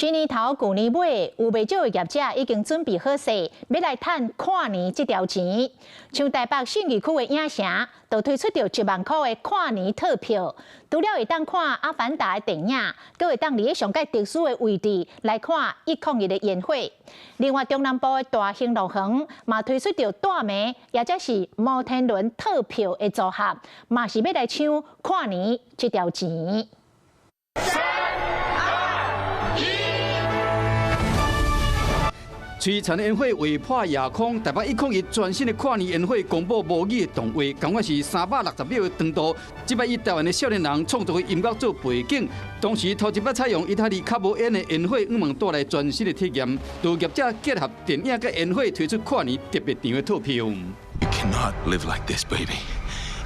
今年头、旧年尾，有袂少的业者已经准备好势，要来赚跨年这条钱。像台北信义区的影城，就推出着1万块的跨年特票，除了会当看《阿凡达》的电影，阁会当伫上界特殊的位置来看101的宴会。另外，中南部的大兴乐园嘛推出着大暝，也则是摩天轮特票的组合，嘛是要来抢跨年这条钱。 璀璨的烟火为破夜空，台北101全新的跨年烟火公布无语的动画，同款是360秒的长度。这摆以台湾的少年人创作的音乐做背景，同时头一摆采用意大利卡无烟的烟火，我们带来全新的体验。由业者结合电影跟烟火推出跨年特别场的套票。You cannot live like this, baby.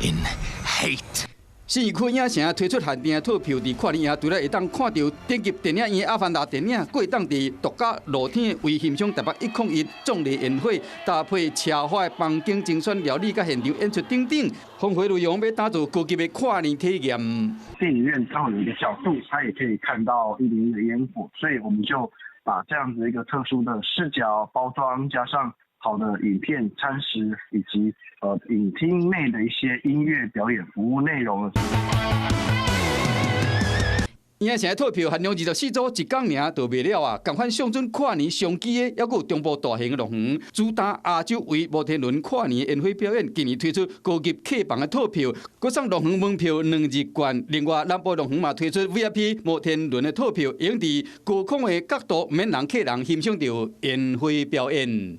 In hate. 信义区影城推出限定套票，伫跨年夜除了会当看到顶级电影院《阿凡达》电影，佫会当伫独家露天为欣赏台北101壮丽烟火，搭配奢华的房间精选料理，甲现场演出等等，丰富内容要打造高级的跨年体验。电影院刚好有一个角度，它也可以看到101的烟火，所以我们就把这样子一个特殊的视角包装，加上好的影片、餐食以及影厅内的一些音乐表演服务内容。影城的套票限量24组，一天尔就卖了啊！同款象征跨年上基的，还有中部大型的乐园，主打亚洲为摩天轮跨年烟火表演。今年推出高级客房的套票，佮送乐园门票2日券。另外，南部乐园嘛推出 VIP 摩天轮的套票，用伫高空的角度，免让客人欣赏到烟火表演。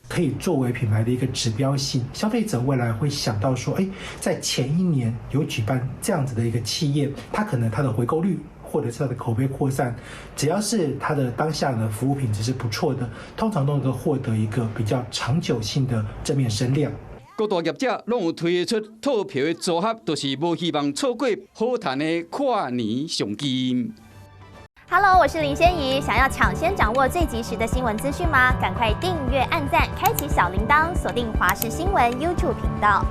可以作为品牌的一个指标性，消费者未来会想到说，在前一年有举办这样子的一个企业，它可能它的回购率或者是它的口碑扩散，只要是它的当下的服务品质是不错的，通常都能够获得一个比较长久性的正面声量。 各大业者拢有推出套票的组合，就是无希望错过好谈的跨年上机。 Hello， 我是林仙怡。想要抢先掌握最及时的新闻资讯吗？赶快订阅、按赞、开启小铃铛，锁定华视新闻 YouTube 频道。